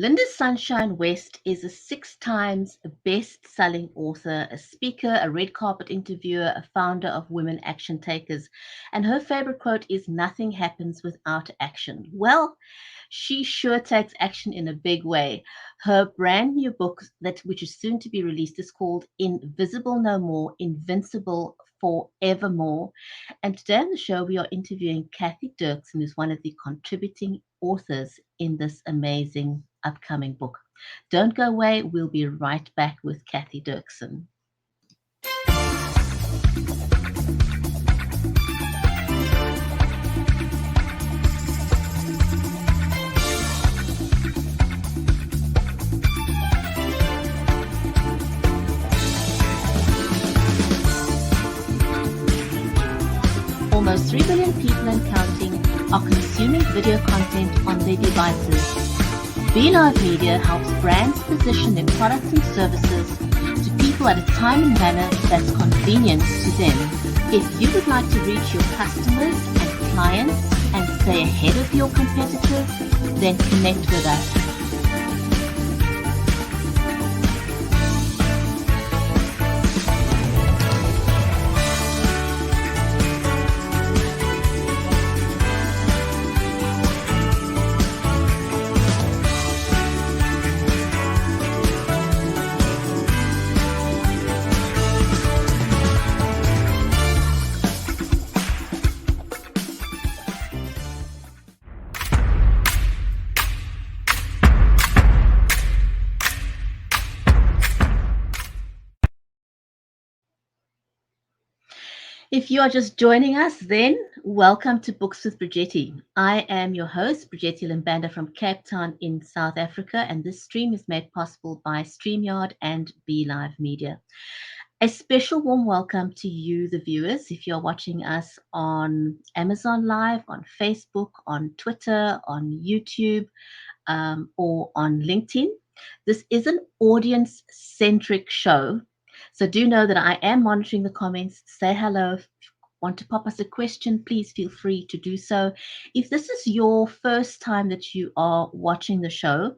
Lynda Sunshine West is a 6 times best-selling author, a speaker, a red carpet interviewer, a founder of Women Action Takers. And her favorite quote is, "Nothing happens without action." Well, she sure takes action in a big way. Her brand new book, which is soon to be released, is called Invisible No More, Invincible Forevermore. And today on the show, we are interviewing Cathy Derkson, who's one of the contributing authors in this amazing upcoming book. Don't go away. We'll be right back with Cathy Derkson. Almost 3 billion people and counting are consuming video content on their devices. BeLive Media helps brands position their products and services to people at a time and manner that's convenient to them. If you would like to reach your customers and clients and stay ahead of your competitors, then connect with us. If you are just joining us, then welcome to Books with Brigetti. I am your host, Brigetti Limbanda from Cape Town in South Africa, and this stream is made possible by StreamYard and BeLive Media. A special warm welcome to you, the viewers, if you're watching us on Amazon Live, on Facebook, on Twitter, on YouTube, or on LinkedIn. This is an audience-centric show. So do know that I am monitoring the comments. Say hello. If you want to pop us a question, please feel free to do so. If this is your first time that you are watching the show,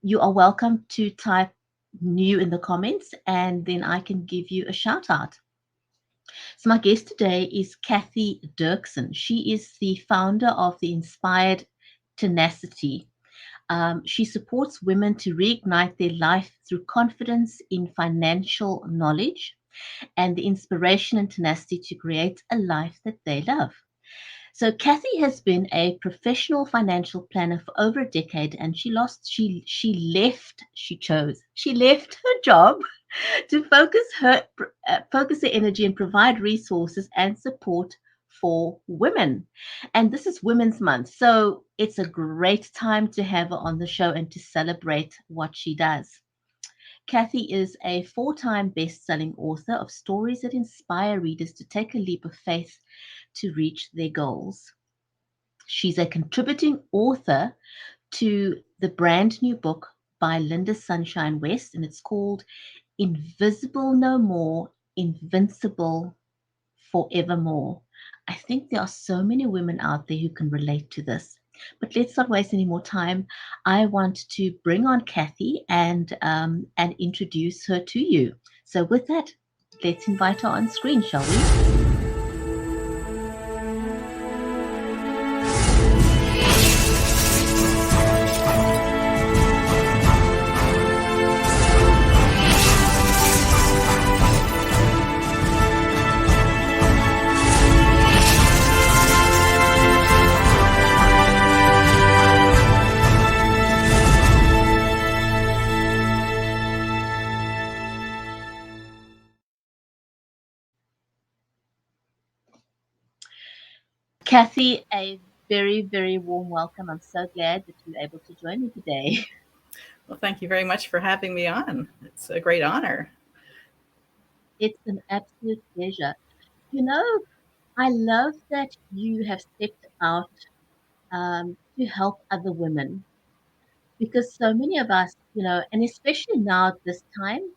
you are welcome to type new in the comments and then I can give you a shout out. So my guest today is Cathy Derkson. She is the founder of the Inspired Tenacity. She supports women to reignite their life through confidence in financial knowledge and the inspiration and tenacity to create a life that they love. So Cathy has been a professional financial planner for over a decade, and she left her job to focus her energy and provide resources and support for women. And this is Women's Month, so it's a great time to have her on the show and to celebrate what she does. Cathy is a 4-time best-selling author of stories that inspire readers to take a leap of faith to reach their goals. She's a contributing author to the brand new book by Lynda Sunshine West, and it's called Invisible No More, Invincible Forevermore. I think there are so many women out there who can relate to this. But let's not waste any more time. I want to bring on Cathy and introduce her to you. So with that, let's invite her on screen, shall we? Cathy, a very, very warm welcome. I'm so glad that you're able to join me today. Well, thank you very much for having me on. It's a great honor. It's an absolute pleasure. You know, I love that you have stepped out to help other women because so many of us, and especially now at this time,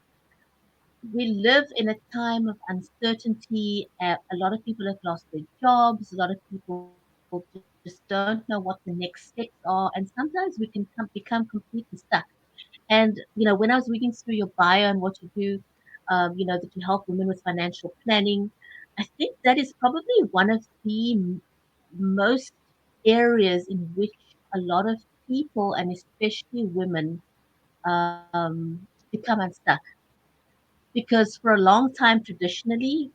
we live in a time of uncertainty. A lot of people have lost their jobs. A lot of people people just don't know what the next steps are, and sometimes we can become completely stuck. And when I was reading through your bio and what you do, that you help women with financial planning, I think that is probably one of the most areas in which a lot of people, and especially women, become unstuck. Because for a long time, traditionally,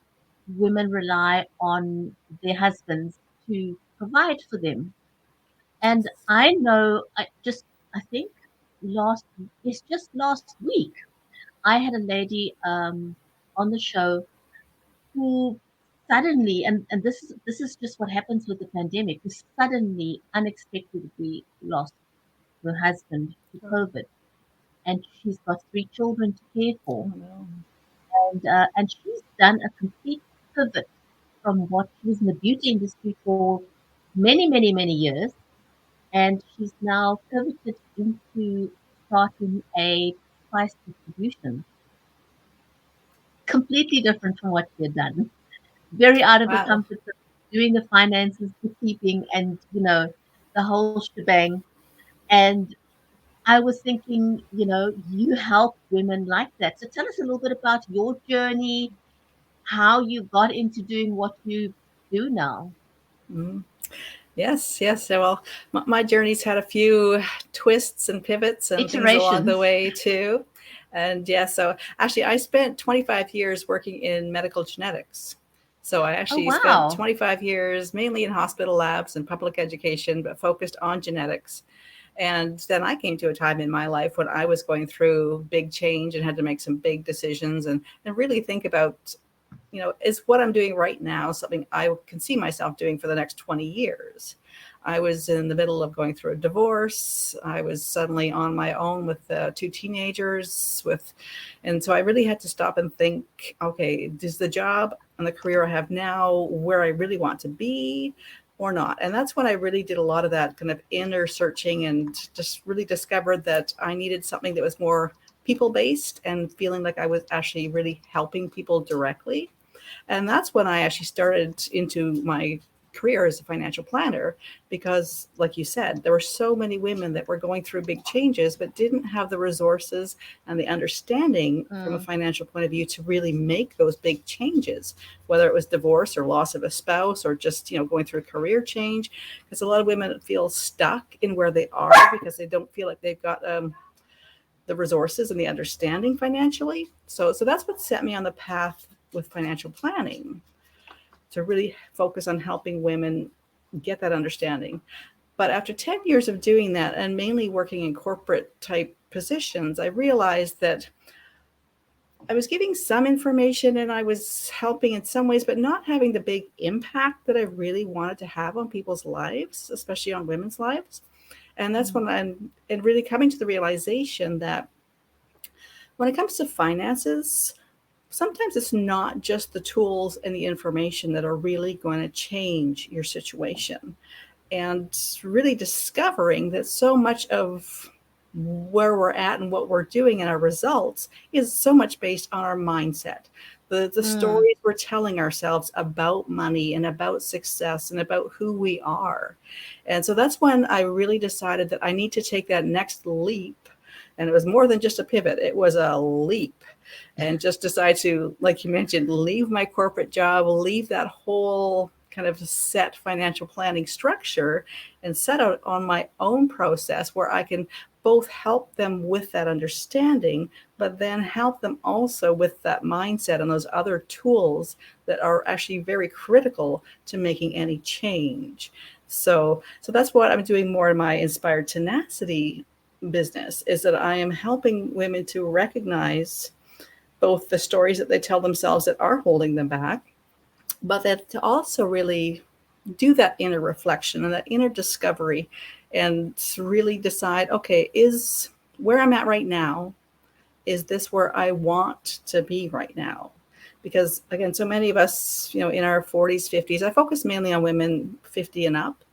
women rely on their husbands to provide for them. And I know, I think it's just last week, I had a lady on the show who suddenly, and this is just what happens with the pandemic, who suddenly, unexpectedly lost her husband to Oh, COVID, and she's got three children to care for, oh no. and she's done a complete pivot from what she was in the beauty industry for many, many, many years, and she's now pivoted into starting a price distribution, completely different from what she had done. Very out of her Wow. comfort zone, doing the finances, bookkeeping, and the whole shebang. And I was thinking, you help women like that. So tell us a little bit about your journey, how you got into doing what you do now. Mhm. Yes, yes. So, well, my journey's had a few twists and pivots and things along the Iterations. way too. And yeah, so actually, I spent 25 years working in medical genetics. So I Oh, actually spent wow. 25 years mainly in hospital labs and public education, but focused on genetics. And then I came to a time in my life when I was going through big change and had to make some big decisions and really think about, is what I'm doing right now something I can see myself doing for the next 20 years? I was in the middle of going through a divorce. I was suddenly on my own with two teenagers and so I really had to stop and think, okay, is the job and the career I have now where I really want to be or not? And that's when I really did a lot of that kind of inner searching and just really discovered that I needed something that was more people based and feeling like I was actually really helping people directly. And that's when I actually started into my career as a financial planner because, like you said, there were so many women that were going through big changes but didn't have the resources and the understanding from a Mm, financial point of view to really make those big changes, whether it was divorce or loss of a spouse or just going through a career change. Because a lot of women feel stuck in where they are because they don't feel like they've got the resources and the understanding financially. So that's what set me on the path with financial planning, to really focus on helping women get that understanding. But after 10 years of doing that and mainly working in corporate type positions, I realized that I was giving some information and I was helping in some ways, but not having the big impact that I really wanted to have on people's lives, especially on women's lives. And that's mm, when I'm and really coming to the realization that when it comes to finances, sometimes it's not just the tools and the information that are really going to change your situation. And really discovering that so much of where we're at and what we're doing and our results is so much based on our mindset. The mm, stories we're telling ourselves about money and about success and about who we are. And so that's when I really decided that I need to take that next leap. And it was more than just a pivot, it was a leap. And just decide to, like you mentioned, leave my corporate job, leave that whole kind of set financial planning structure and set out on my own process where I can both help them with that understanding, but then help them also with that mindset and those other tools that are actually very critical to making any change. So that's what I'm doing more in my Inspired Tenacity business, is that I am helping women to recognize both the stories that they tell themselves that are holding them back, but that to also really do that inner reflection and that inner discovery and really decide, okay, is where I'm at right now, is this where I want to be right now? Because again, so many of us, in our 40s, 50s, I focus mainly on women 50 and up,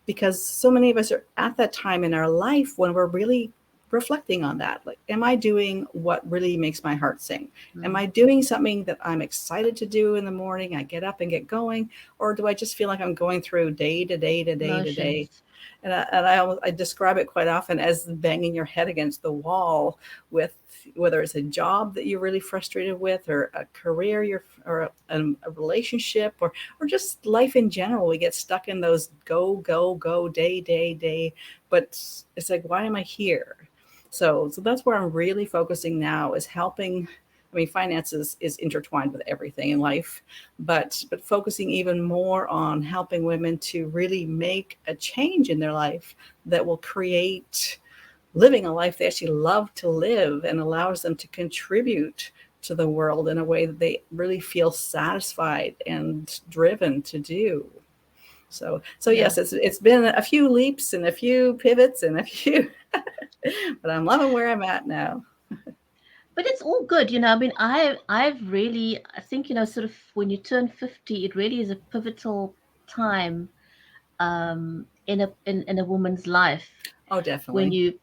because so many of us are at that time in our life when we're really reflecting on that. Like, am I doing what really makes my heart sing? Am Mm. I doing something that I'm excited to do in the morning? I get up and get going, or do I just feel like I'm going through day to day to day to day? Motions. And I describe it quite often as banging your head against the wall with whether it's a job that you're really frustrated with, or a career or a relationship, or just life in general. We get stuck in those go go go day, but it's like, why am I here? So that's where I'm really focusing now, is helping. I mean, finances is intertwined with everything in life, but focusing even more on helping women to really make a change in their life that will create living a life they actually love to live, and allows them to contribute to the world in a way that they really feel satisfied and driven to do. So Yeah. yes, it's been a few leaps and a few pivots and a few, but I'm loving where I'm at now. But it's all good, I mean, I've really, I think, sort of when you turn 50, it really is a pivotal time in a woman's life Oh, when definitely.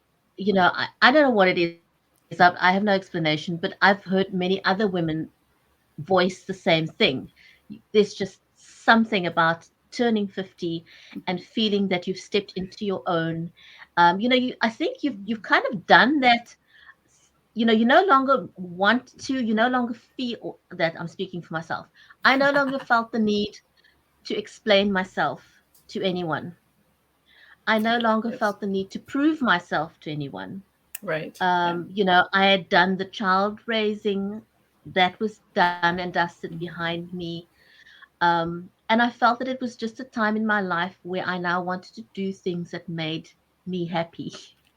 I don't know what it is. I have no explanation, but I've heard many other women voice the same thing. There's just something about turning 50 and feeling that you've stepped into your own. I think you've kind of done that. You no longer want to, you no longer feel that. I'm speaking for myself. I no longer felt the need to explain myself to anyone. I no longer Yes. felt the need to prove myself to anyone. Right. Yeah. I had done the child raising, that was done and dusted behind me. And I felt that it was just a time in my life where I now wanted to do things that made me happy.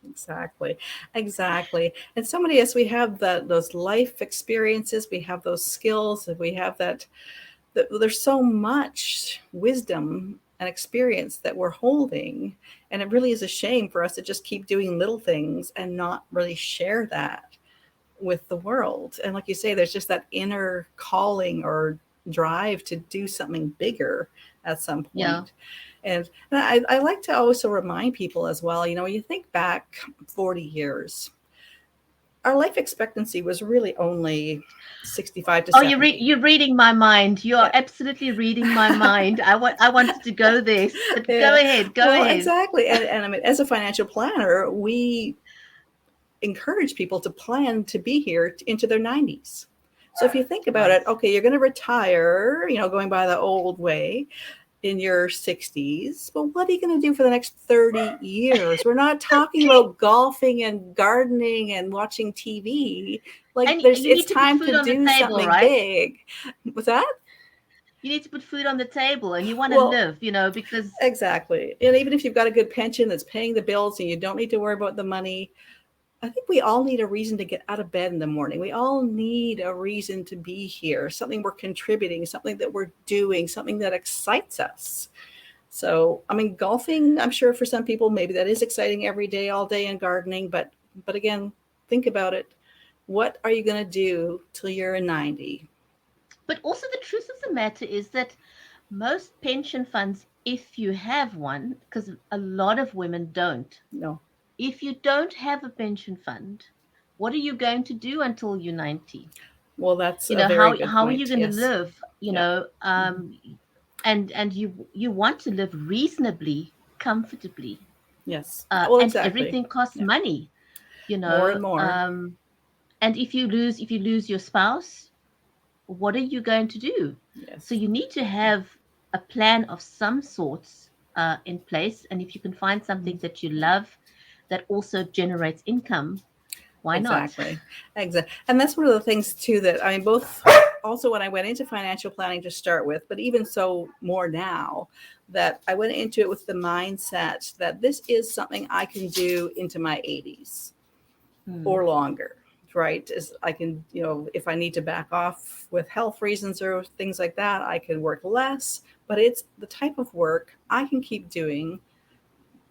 Exactly. Exactly. And so many, as we have those life experiences, we have those skills, and we have there's so much wisdom and experience that we're holding, and it really is a shame for us to just keep doing little things and not really share that with the world. And like you say, there's just that inner calling or drive to do something bigger at some Yeah. point. And I like to also remind people as well, when you think back 40 years, our life expectancy was really only 65 to Oh, 70. you're reading my mind. You are Yeah. absolutely reading my mind. I wanted to go there, but go Yeah. ahead, go Well, ahead. exactly. And I mean, as a financial planner, we encourage people to plan to be here into their 90s. So if you think about Right. it, okay, you're going to retire, going by the old way, in your 60s. But what are you going to do for the next 30 years? We're not talking about golfing and gardening and watching TV. Like, And there's you it's need to put time food to on the do table, something right? big. What's that? You need to put food on the table, and you want to Well, live, because exactly. And even if you've got a good pension that's paying the bills and you don't need to worry about the money, I think we all need a reason to get out of bed in the morning. We all need a reason to be here, something we're contributing, something that we're doing, something that excites us. So, I mean, golfing, I'm sure for some people, maybe that is exciting every day, all day, and gardening. But again, think about it. What are you going to do till you're a 90? but also the truth of the matter is that most pension funds, if you have one, because a lot of women don't, No. if you don't have a pension fund, what are you going to do until you're 90? Well, that's You a know, very how good how are you point. going to Yes. live? Yeah. Hmm. And you want to live reasonably, comfortably, Yes. Well, and exactly. everything costs Yeah. money, you More know. and more. And if you lose your spouse, what are you going to do? So Yes. you need to have a plan of some sorts in place. And if you can find something Mhm. that you Yeah. love that also generates income, why not? Exactly. Exactly. And that's one of the things too that I mean, both also when I went into financial planning to start with, but even so more now, that I went into it with the mindset that this is something I can do into my 80s Hmm. or longer. Right. Is I can, if I need to back off with health reasons or things like that, I can work less, but it's the type of work I can keep doing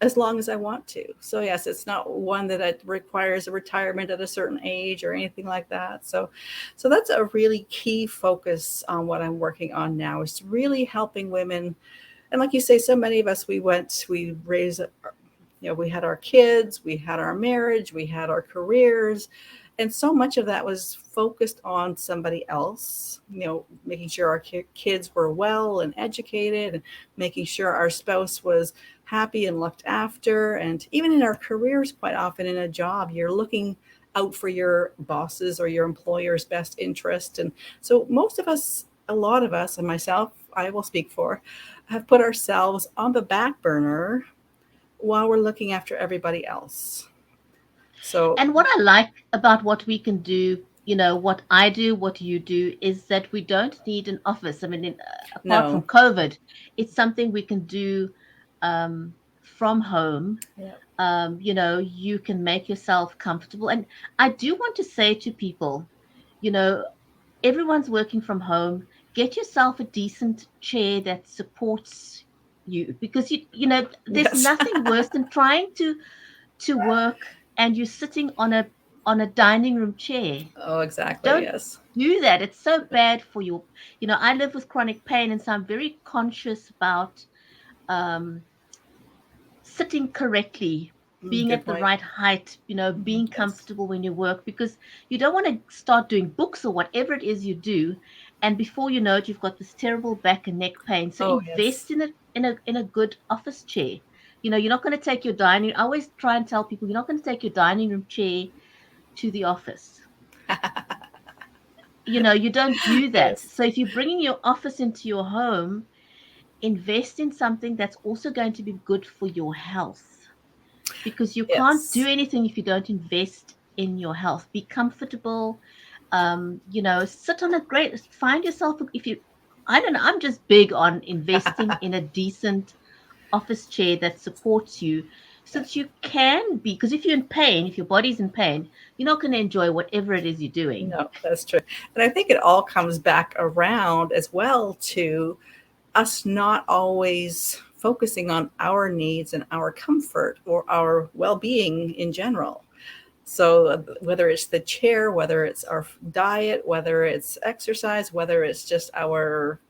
as long as I want to. So yes, it's not one that it requires a retirement at a certain age or anything like that. So that's a really key focus on what I'm working on now, is really helping women. And like you say, so many of us, we raise We had our kids, we had our marriage, we had our careers. And so much of that was focused on somebody else, making sure our kids were well and educated, and making sure our spouse was happy and looked after. And even in our careers, quite often in a job, you're looking out for your bosses or your employer's best interest. And so most of us, a lot of us, and myself, I will speak for, have put ourselves on the back burner while we're looking after everybody else. So, And what I like about what we can do, what I do, what you do, is that we don't need an office. I mean, apart from no. COVID, it's something we can do from home. Yeah. You can make yourself comfortable. And I do want to say to people, you know, everyone's working from home. Get yourself a decent chair that supports you, because there's Yes. nothing worse than trying to work and you're sitting on a dining room chair. Oh, exactly. Don't Yes. do that. It's so bad for you. I live with chronic pain, and so I'm very conscious about um, sitting correctly, being Good at the point. right height, being Yes. comfortable when you work, because you don't want to start doing books or whatever it is you do, and before you know it, you've got this terrible back and neck pain. So Oh, yes. invest in a good office chair. You're not going to take your dining. I always try and tell people, you're not going to take your dining room chair to the office. You don't do that. Yes. So if you're bringing your office into your home, invest in something that's also going to be good for your health, because you can't do Yes. anything if you don't invest in your health. Be comfortable. Sit on a great, find yourself, if you, I don't know, I'm just big on investing in a decent office chair that supports you, so that you can be, because if you're in pain, if your body's in pain, you're not going to enjoy whatever it is you're doing. No, that's true. And I think it all comes back around as well to us not always focusing on our needs and our comfort or our well being in general. So, whether it's the chair, whether it's our diet, whether it's exercise, whether it's just our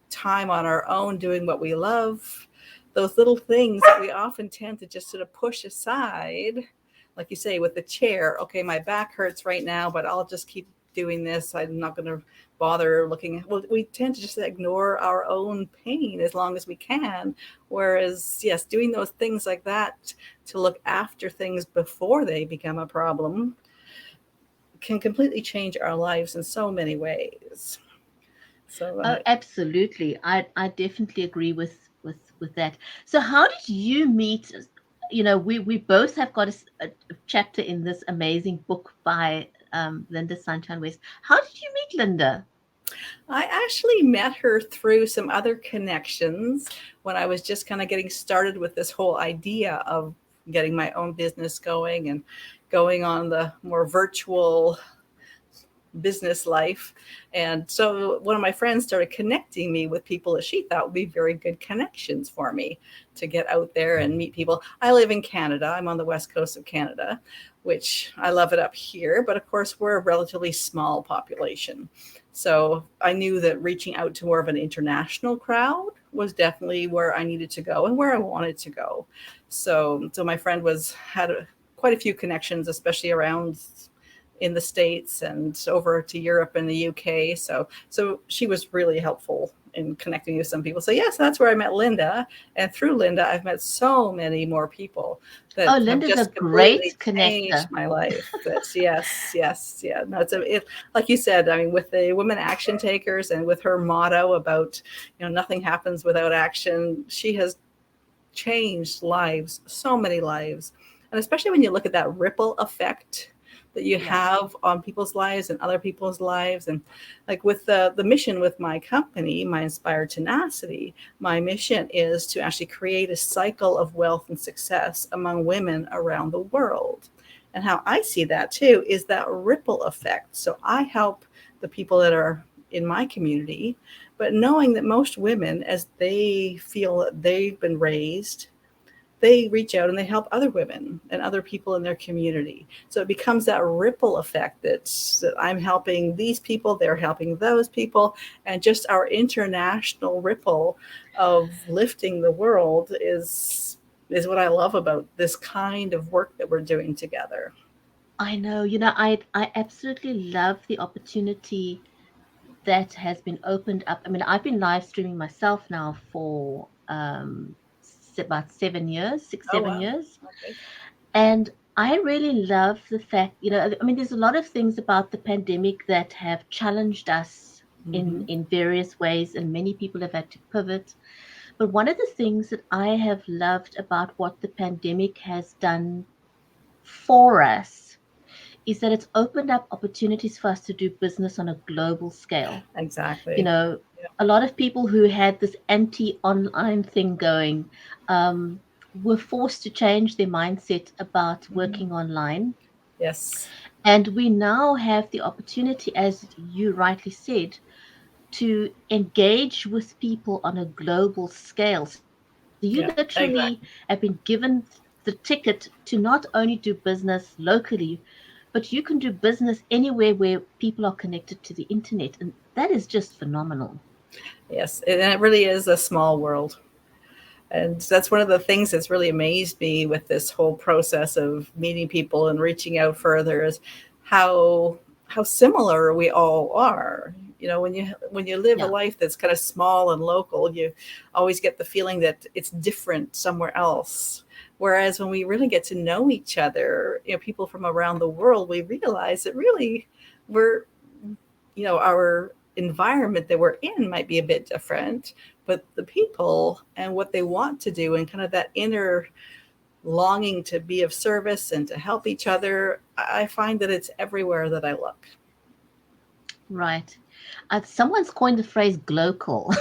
time on our own doing what we love, those little things that we often tend to just sort of push aside, like you say with the chair. Okay, my back hurts right now, but I'll just keep doing this. I'm not going to bother looking. Well, we tend to just ignore our own pain as long as we can. Whereas, yes, doing those things like that to look after things before they become a problem can completely change our lives in so many ways. So, Oh, absolutely. I definitely agree with that. So how did you meet? We both have got a chapter in this amazing book by Lynda Sunshine West. How did you meet Linda? I actually met her through some other connections when I was just kind of getting started with this whole idea of getting my own business going and going on the more virtual business life. And so one of my friends started connecting me with people that she thought would be very good connections for me to get out there and meet people. I live in Canada. I'm on the west coast of Canada, which I love it up here. But of course, we're a relatively small population. So I knew that reaching out to more of an international crowd was definitely where I needed to go and where I wanted to go. So my friend had quite a few connections, especially around in the States and over to Europe and the UK. So she was really helpful in connecting me with some people. So yes, that's where I met Lynda. And through Lynda, I've met so many more people that Oh, have Linda's a just completely great changed connector. my life. That's yes, yes, yeah. No, like you said, I mean, with the women action takers and with her motto about, nothing happens without action, she has changed lives, so many lives. And especially when you look at that ripple effect that you Yeah. have on people's lives and other people's lives. And like with the mission with my company, my Inspired Tenacity, my mission is to actually create a cycle of wealth and success among women around the world. And how I see that too is that ripple effect. So I help the people that are in my community, but knowing that most women, as they feel that they've been raised, they reach out and they help other women and other people in their community. So it becomes that ripple effect that I'm helping these people, they're helping those people, and just our international ripple of lifting the world is is what I love about this kind of work that we're doing together. I know, I absolutely love the opportunity that has been opened up. I mean, I've been live streaming myself now for about 7 years, six, Oh, seven wow. years. Okay. And I really love the fact, I mean, there's a lot of things about the pandemic that have challenged us Mm-hmm. in various ways, and many people have had to pivot. But one of the things that I have loved about what the pandemic has done for us is that it's opened up opportunities for us to do business on a global scale. You Exactly. know, Yeah. a lot of people who had this anti-online thing going um, were forced to change their mindset about Mm-hmm. working online. Yes. And we now have the opportunity, as you rightly said, to engage with people on a global scale. So you Yeah. literally have been Exactly. given the ticket to not only do business locally, but you can do business anywhere where people are connected to the internet. And that is just phenomenal. Yes. And it really is a small world. And that's one of the things that's really amazed me with this whole process of meeting people and reaching out further is how how similar we all are. You know, when you live a Yeah, life that's kind of small and local, you always get the feeling that it's different somewhere else. Whereas when we really get to know each other, you know, people from around the world, we realize that really we're, you know, our environment that we're in might be a bit different, but the people and what they want to do and kind of that inner longing to be of service and to help each other, I find that it's everywhere that I look. right. Someone's coined the phrase glocal.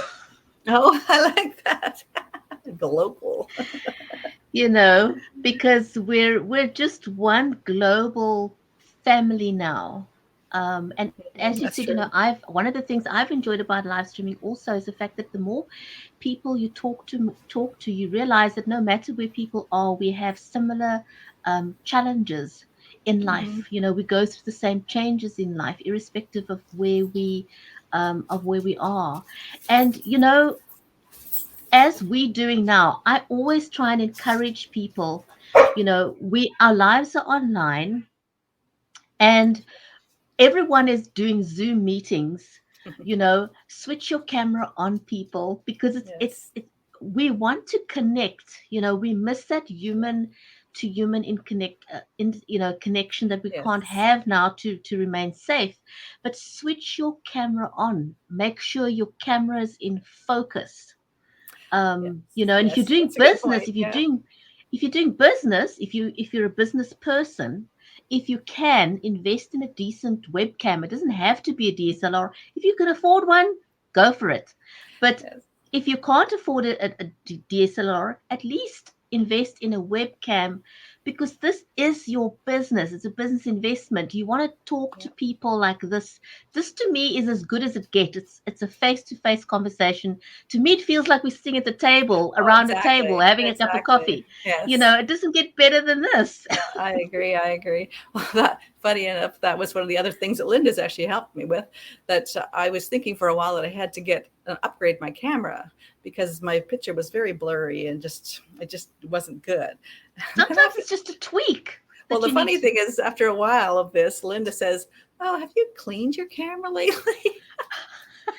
Oh, I like that. The local. Because we're just one global family now. And as you said, That's I've true. one of the things I've enjoyed about live streaming also is the fact that the more people you talk to, you realize that no matter where people are, we have similar challenges in Hmm. life. We go through the same changes in life, irrespective of where we are. And as we doing now, I always try and encourage people. We our lives are online, and everyone is doing Zoom meetings. Switch your camera on, people, because Yes. we want to connect. We miss that human to human connection that we can't Yes. have now to remain safe. But switch your camera on. Make sure your camera is in focus. Yes. And if you're Yes. doing That's a good business, point. if you're Yeah. doing if you're doing business, if you're a business person, if you can invest in a decent webcam, it doesn't have to be a DSLR. If you can afford one, go for it. But Yes. if you can't afford a DSLR, at least invest in a webcam, because this is your business. It's a business investment. You want to talk Yeah. to people like this. This to me is as good as it gets. It's a face-to-face conversation. To me, it feels like we're sitting at the table, Oh, around a table, exactly. having a cup of Exactly. coffee. Yes. It doesn't get better than this. Yeah, I agree. I agree. Well, that funny enough, that was one of the other things that Linda's actually helped me with. That I was thinking for a while that I had to get upgrade my camera because my picture was very blurry and just it just wasn't good. And then Sometimes after, it's just a tweak well, that the you need funny to. thing is, after a while of this, Linda says, "Oh, have you cleaned your camera lately?" And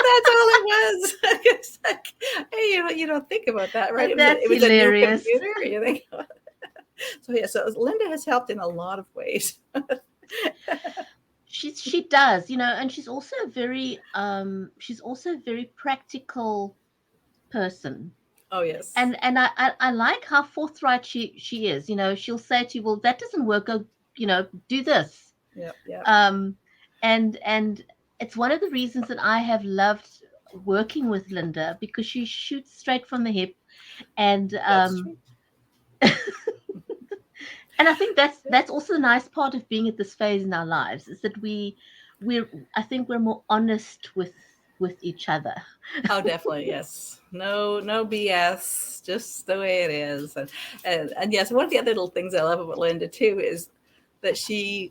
that's all it was. It's like, hey, you don't think about that, right? That's It was a new hilarious. computer. You think so? Yeah. So Linda has helped in a lot of ways. She does, and she's also a very practical person. Oh yes. And I like how forthright she is. She'll say to you, well, that doesn't work, go, do this. Yep. Yep. um and it's one of the reasons that I have loved working with Lynda, because she shoots straight from the hip. and That's um true. and I think that's also the nice part of being at this phase in our lives, is that we're I think we're more honest with each other. Oh, definitely. Yes. No, no BS. Just the way it is. And yes, one of the other little things I love about Linda too is that she's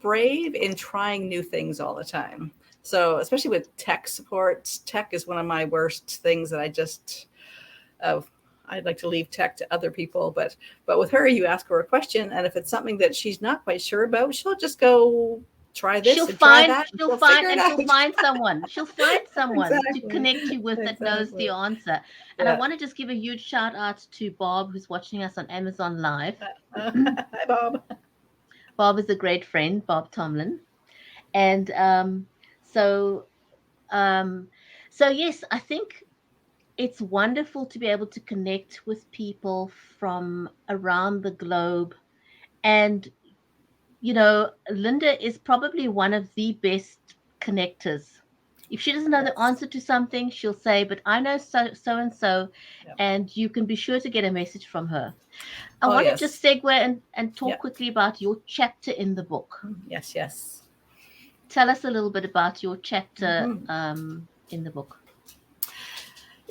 brave in trying new things all the time. So especially with tech support, tech is one of my worst things that I just of I'd like to leave tech to other people, but with her, you ask her a question, and if it's something that she's not quite sure about, she'll just go try this and try that, and she'll figure it she'll out. find someone. She'll find someone to Exactly, connect you with that knows the exactly. answer. And I Yeah. want to just give a huge shout out to Bob, who's watching us on Amazon Live. Hi, Bob. Bob is a great friend, Bob Tomlin. And so um, so yes, I think it's wonderful to be able to connect with people from around the globe. And Lynda is probably one of the best connectors. If she doesn't know the Yes. answer to something, she'll say, "But I know so and so," Yeah. and you can be sure to get a message from her. I Oh, want to just yes. segue and Yeah. talk quickly about your chapter in the book. Yes, yes. Tell us a little bit about your chapter Hmm. in the book.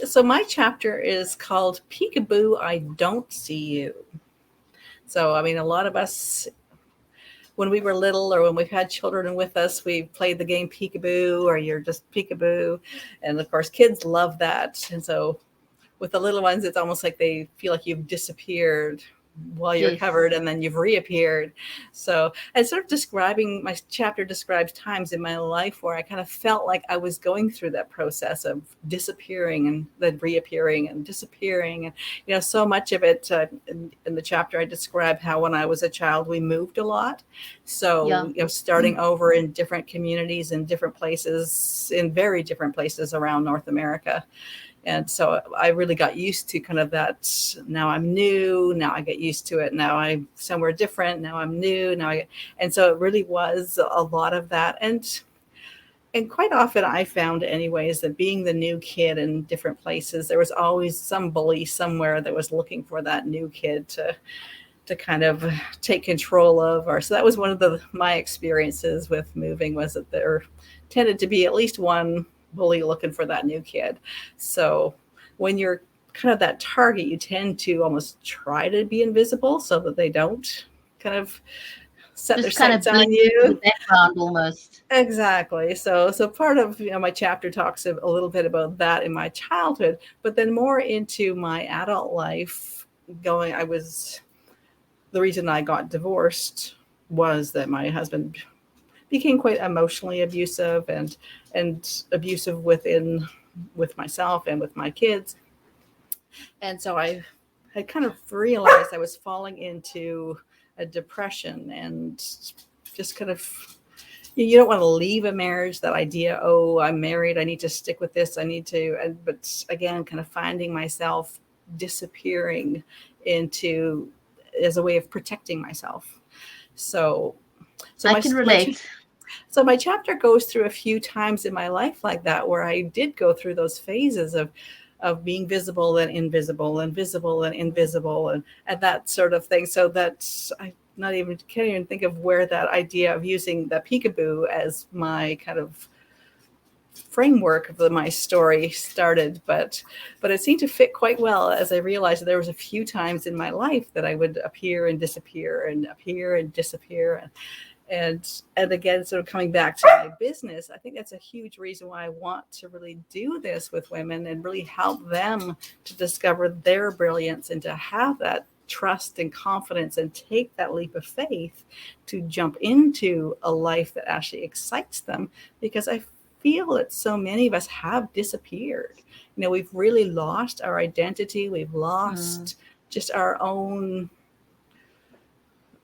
So my chapter is called Peekaboo, I Don't See You. So, I mean, a lot of us, when we were little or when we've had children with us, we played the game Peekaboo or you're just Peekaboo. And of course, kids love that. And so with the little ones, it's almost like they feel like you've disappeared while you're Yes, covered and then you've reappeared. So and sort of describing my chapter describes times in my life where I kind of felt like I was going through that process of disappearing and then reappearing and disappearing. And so much of it in the chapter I describe how when I was a child we moved a lot. So yeah, starting over in different communities in different places, in very different places around North America. And so I really got used to kind of that. Now I'm new. Now I get used to it. Now I'm somewhere different. Now I'm new. And so it really was a lot of that. And quite often I found anyways that being the new kid in different places, there was always some bully somewhere that was looking for that new kid to kind of take control of. Or so that was one of my experiences with moving, was that there tended to be at least one bully looking for that new kid. So when you're kind of that target, you tend to almost try to be invisible so that they don't kind of set their just kind sights of blend on into the you. background almost. Exactly. So part of my chapter talks a little bit about that in my childhood, but then more into my adult life. I was The reason I got divorced was that my husband became quite emotionally abusive and abusive with myself and with my kids. And so I had kind of realized I was falling into a depression and just kind of you don't want to leave a marriage, that idea, oh, I'm married, I need to stick with this, but again, kind of finding myself disappearing into as a way of protecting myself. So, so I my can my relate. so my chapter goes through a few times in my life like that, where I did go through those phases of being visible and invisible and visible and invisible and that sort of thing. So that's I not even can't even think of where that idea of using the peekaboo as my kind of framework of my story started, but it seemed to fit quite well as I realized that there was a few times in my life that I would appear and disappear and appear and disappear. And again, sort of coming back to my business, I think that's a huge reason why I want to really do this with women and really help them to discover their brilliance and to have that trust and confidence and take that leap of faith to jump into a life that actually excites them, because I feel that so many of us have disappeared. We've really lost our identity. We've Mm. lost just our own,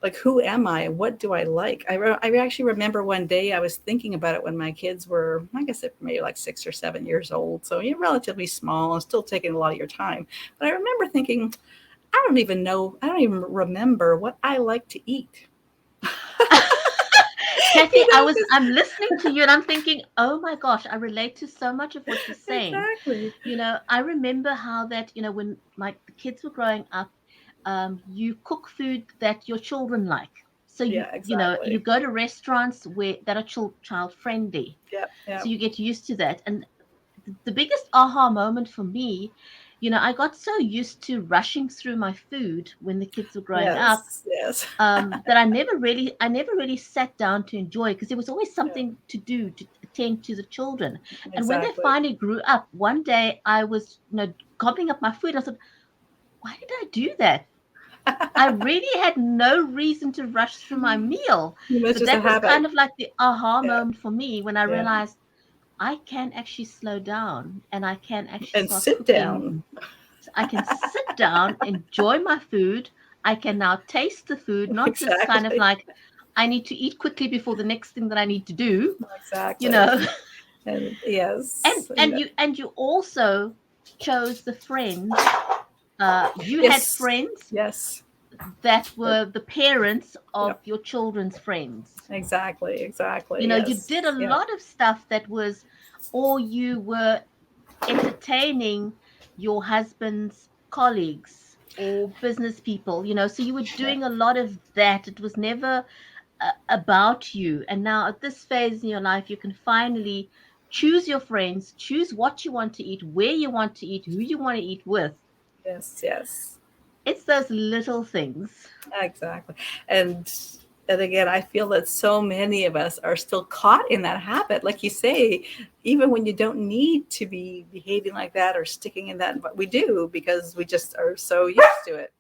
like, who am I? What do I like? I actually remember one day I was thinking about it when my kids were, I guess, maybe like 6 or 7 years old. So you're relatively small and still taking a lot of your time. But I remember thinking, I don't even remember what I like to eat. Kathy, you know, I'm listening to you and I'm thinking, oh my gosh, I relate to so much of what you're saying. exactly. I remember how that, when like the kids were growing up, you cook food that your children like. So Yeah, you exactly. go to restaurants that are child friendly. Yep, So yep. you get used to that. And the biggest aha moment for me, I got so used to rushing through my food when the kids were growing up, Yes, yes. that I never really sat down to enjoy, because there was always Yeah, something to do, to tend to the children. And when they Exactly. finally grew up, one day I was, gobbling up my food. I thought, why did I do that? I really had no reason to rush through my meal. It's But just a that was kind habit. of like the aha Yeah. moment for me when I Yeah. realized I can actually slow down and I can actually And start sit cooking. down. I can sit down, enjoy my food. I can now taste the food, not just kind of Exactly. like I need to eat quickly before the next thing that I need to do, you Exactly. know. And And yes. and you also chose the friends. You had Yes. friends Yes. that were the parents of Yep. your children's friends. Exactly. You Exactly. know, you did a Yes. Yeah. lot of stuff that was, or you were entertaining your husband's colleagues or business people, so you were Yeah. doing a lot of that. It was never about you. And now at this phase in your life, you can finally choose your friends, choose what you want to eat, where you want to eat, who you want to eat with. Yes. Yes. It's those little things. Exactly. And and again, I feel that so many of us are still caught in that habit. Like you say, even when you don't need to be behaving like that or sticking in that, but we do because we just are so used to it.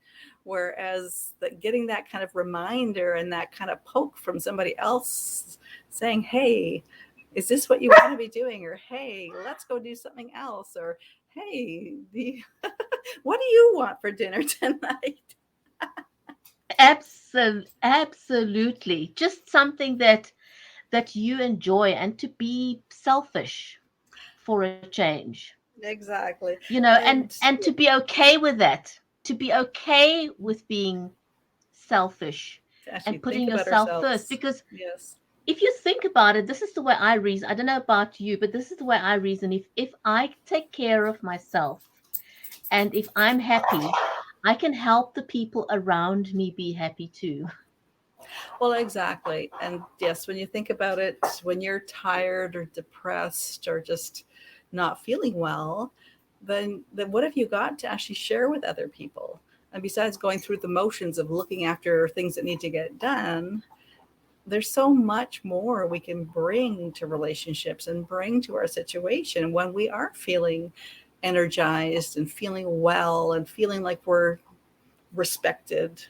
Whereas getting that kind of reminder and that kind of poke from somebody else saying, hey, is this what you want to be doing? Or hey, let's go do something else. Or hey, what do you want for dinner tonight? Absolutely. Just something that you enjoy, and to be selfish for a change. Exactly. And And and to be okay with that. To be okay with being selfish to actually and think putting about yourself first, ourselves. because Yes. if you think about it, this is the way I reason. I don't know about you, but this is the way I reason. If I take care of myself, and if I'm happy, I can help the people around me be happy too. Well, exactly. And yes, when you think about it, when you're tired or depressed or just not feeling well, then what have you got to actually share with other people? And besides going through the motions of looking after things that need to get done, there's so much more we can bring to relationships and bring to our situation when we are feeling energized and feeling well and feeling like we're respected.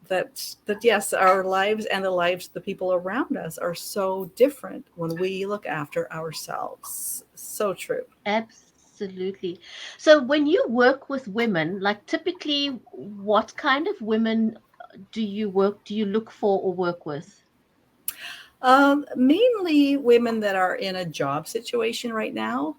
That yes, our lives and the lives of the people around us are so different when we look after ourselves. So true. Absolutely. So when you work with women, like typically, what kind of women do you look for or work with? Mainly women that are in a job situation right now.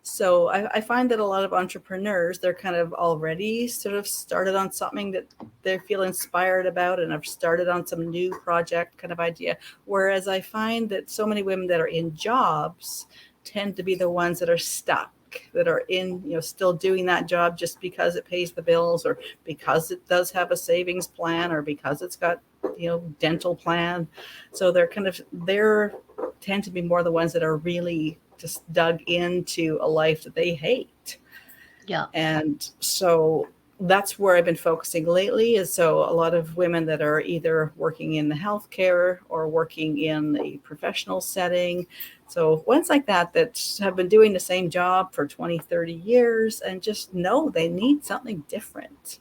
So I find that a lot of entrepreneurs, they're kind of already sort of started on something that they feel inspired about and have started on some new project kind of idea. Whereas I find that so many women that are in jobs tend to be the ones that are stuck, that are in, still doing that job just because it pays the bills or because it does have a savings plan or because it's got, dental plan. So they're tend to be more the ones that are really just dug into a life that they hate. Yeah. And so that's where I've been focusing lately, is so a lot of women that are either working in the healthcare or working in a professional setting. So ones like that have been doing the same job for 20, 30 years and just know they need something different.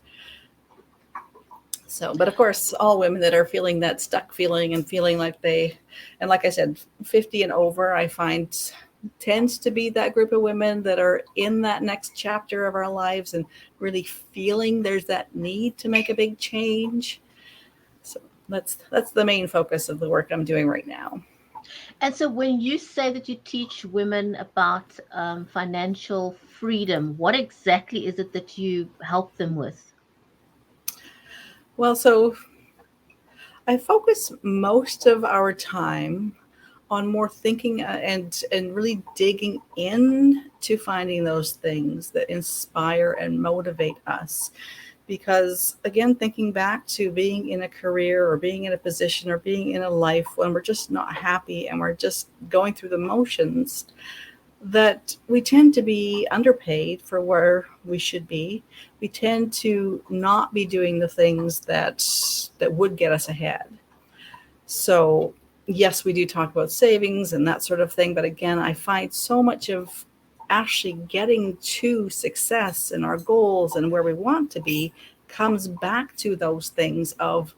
So, but of course, all women that are feeling that stuck feeling and feeling like and like I said, 50 and over, I find tends to be that group of women that are in that next chapter of our lives and really feeling there's that need to make a big change. So that's the main focus of the work I'm doing right now. And so when you say that you teach women about financial freedom, what exactly is it that you help them with? Well, so I focus most of our time on more thinking and really digging in to finding those things that inspire and motivate us. Because again, thinking back to being in a career or being in a position or being in a life when we're just not happy and we're just going through the motions, that we tend to be underpaid for where we should be. We tend to not be doing the things that would get us ahead. So yes, we do talk about savings and that sort of thing. But again, I find so much of actually getting to success and our goals and where we want to be comes back to those things of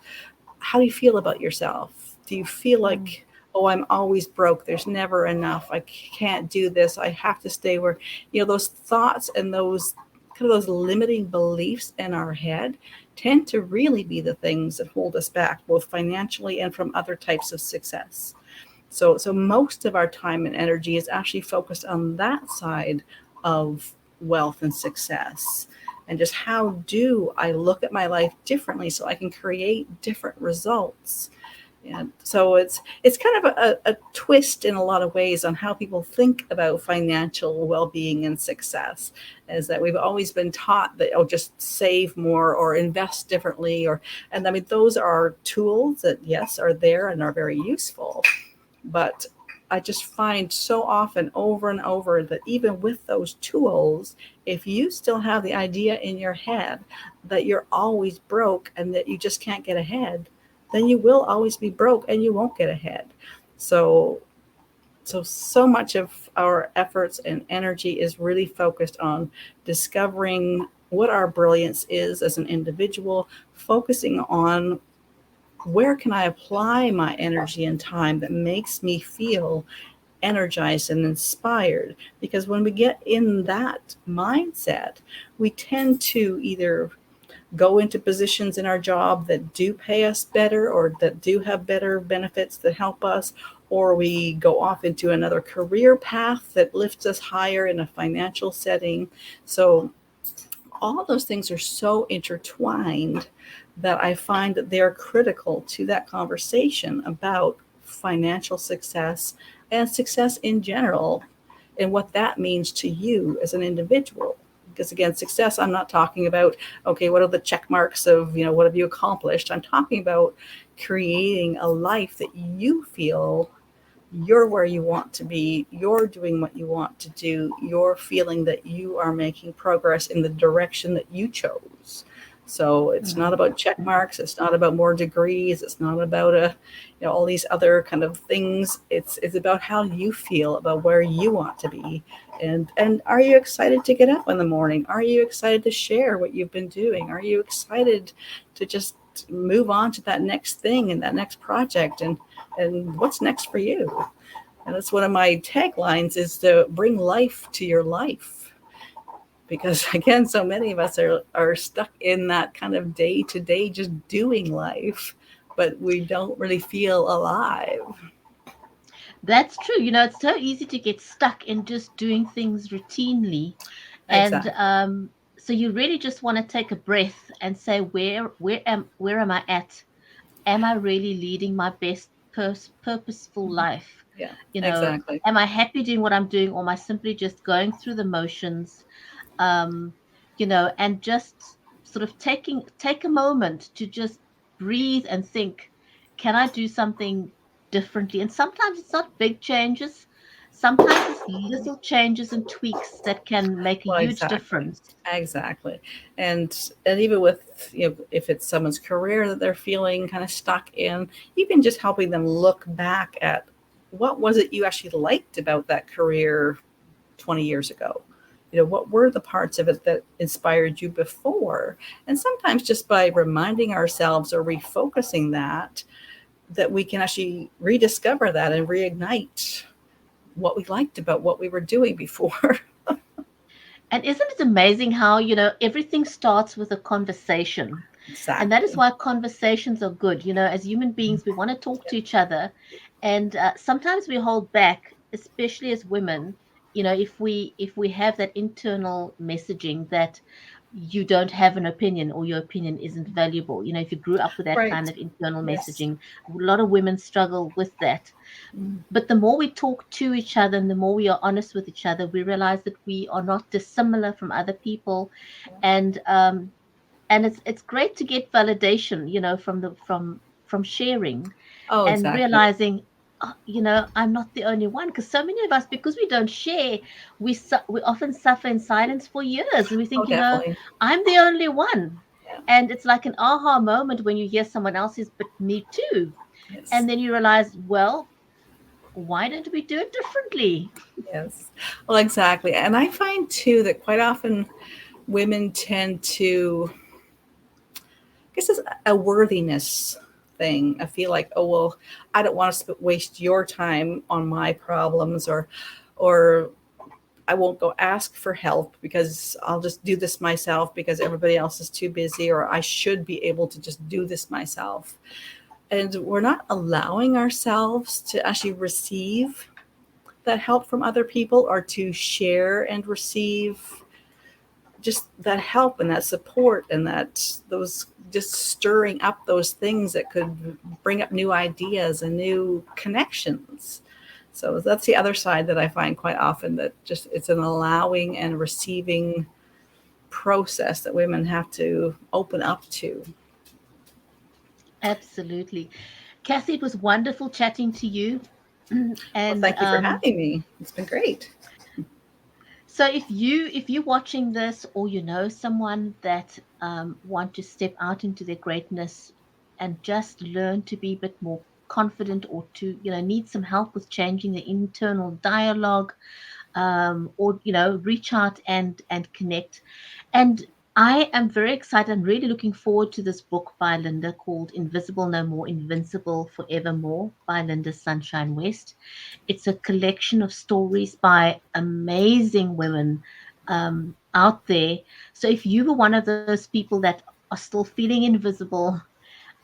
how do you feel about yourself? Do you feel Mm, like, oh, I'm always broke. There's never enough. I can't do this. I have to stay where, those thoughts and those kind of those limiting beliefs in our head tend to really be the things that hold us back, both financially and from other types of success. So most of our time and energy is actually focused on that side of wealth and success. And just how do I look at my life differently so I can create different results? And so it's kind of a twist in a lot of ways on how people think about financial well-being and success, is that we've always been taught that, oh, just save more or invest differently, or, and I mean, those are tools that, yes, are there and are very useful. But I just find so often over and over that even with those tools, if you still have the idea in your head that you're always broke and that you just can't get ahead, then you will always be broke and you won't get ahead. So so much of our efforts and energy is really focused on discovering what our brilliance is as an individual, focusing on where can I apply my energy and time that makes me feel energized and inspired? Because when we get in that mindset, we tend to either go into positions in our job that do pay us better or that do have better benefits that help us, or we go off into another career path that lifts us higher in a financial setting. So all of those things are so intertwined that I find that they're critical to that conversation about financial success and success in general, and what that means to you as an individual. Because again, success, I'm not talking about, okay, what are the check marks of, what have you accomplished? I'm talking about creating a life that you feel you're where you want to be, you're doing what you want to do, you're feeling that you are making progress in the direction that you chose. So it's not mm, about check marks, it's not about more degrees, it's not about all these other kind of things. It's about how you feel about where you want to be. And are you excited to get up in the morning? Are you excited to share what you've been doing? Are you excited to just move on to that next thing and that next project, and what's next for you? And that's one of my taglines, is to bring life to your life. Because again, so many of us are stuck in that kind of day to day, just doing life, but we don't really feel alive. that's true. It's so easy to get stuck in just doing things routinely. And Exactly. so you really just want to take a breath and say, where am I at? Am I really leading my best purposeful life? Yeah, You know, exactly. am I happy doing what I'm doing, or am I simply just going through the motions? um, and just sort of take a moment to just breathe and think, can I do something differently? And sometimes it's not big changes. Sometimes it's little changes and tweaks that can make a Well, huge exactly. difference. Exactly. And even with, if it's someone's career that they're feeling kind of stuck in, even just helping them look back at what was it you actually liked about that career 20 years ago. What were the parts of it that inspired you before? And sometimes just by reminding ourselves or refocusing that we can actually rediscover that and reignite what we liked about what we were doing before. And isn't it amazing how, everything starts with a conversation? And that is Exactly. why conversations are good. As human beings, we want to talk to each other. And sometimes we hold back, especially as women, if we have that internal messaging that you don't have an opinion or your opinion isn't valuable. If you grew up with that Right. kind of internal Yes. messaging, a lot of women struggle with that. Mm. But the more we talk to each other and the more we are honest with each other, we realize that we are not dissimilar from other people. And it's great to get validation, from sharing Oh, and exactly. realizing, I'm not the only one, because so many of us, because we don't share, we often suffer in silence for years, and we Oh, think, definitely. I'm the only one. Yeah. And it's like an aha moment when you hear someone else's, but me too. Yes. And then you realize, well, why don't we do it differently? Yes. Well, exactly. And I find too that quite often women tend to, I guess it's a worthiness thing. I feel like, oh well, I don't want to waste your time on my problems, or I won't go ask for help because I'll just do this myself because everybody else is too busy, or I should be able to just do this myself. And we're not allowing ourselves to actually receive that help from other people, or to share and receive just that help and that support, and that those just stirring up those things that could bring up new ideas and new connections. So that's the other side that I find quite often, that just it's an allowing and receiving process that women have to open up to. Absolutely. Cathy, it was wonderful chatting to you. Well, And thank you for having me. It's been great. so if you're watching this, or you know someone that want to step out into their greatness and just learn to be a bit more confident, or to need some help with changing the internal dialogue, or reach out and connect. And I am very excited. I'm really looking forward to this book by Lynda called Invisible No More, Invincible Forevermore by Lynda Sunshine West. It's a collection of stories by amazing women out there. So if you were one of those people that are still feeling invisible,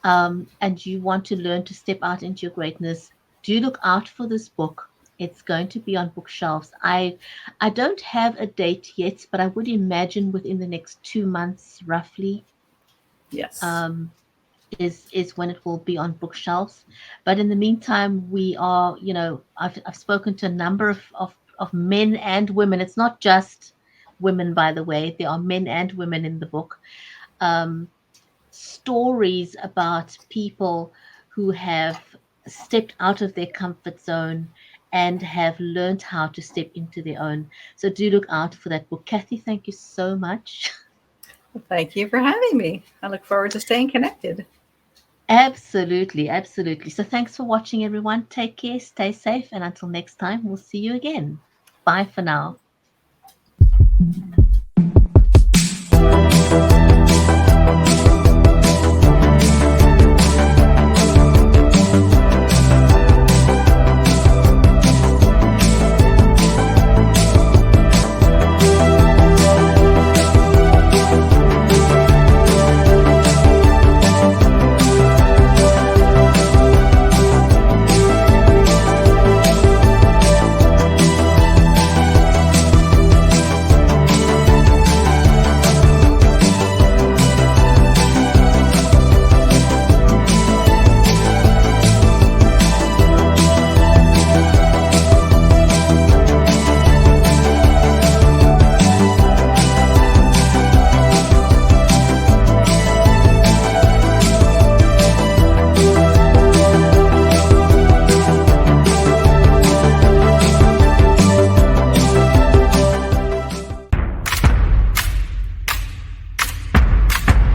and you want to learn to step out into your greatness, do look out for this book. It's going to be on bookshelves. I don't have a date yet, but I would imagine within the next 2 months, roughly, Yes. um, is when it will be on bookshelves. But in the meantime, we are, I've spoken to a number of men and women. It's not just women, by the way. There are men and women in the book. Um, Stories about people who have stepped out of their comfort zone and have learned how to step into their own. So do look out for that book. Cathy, thank you so much. Well, thank you for having me. I look forward to staying connected. Absolutely, absolutely. So thanks for watching, everyone. Take care, stay safe, and until next time, we'll see you again. Bye for now.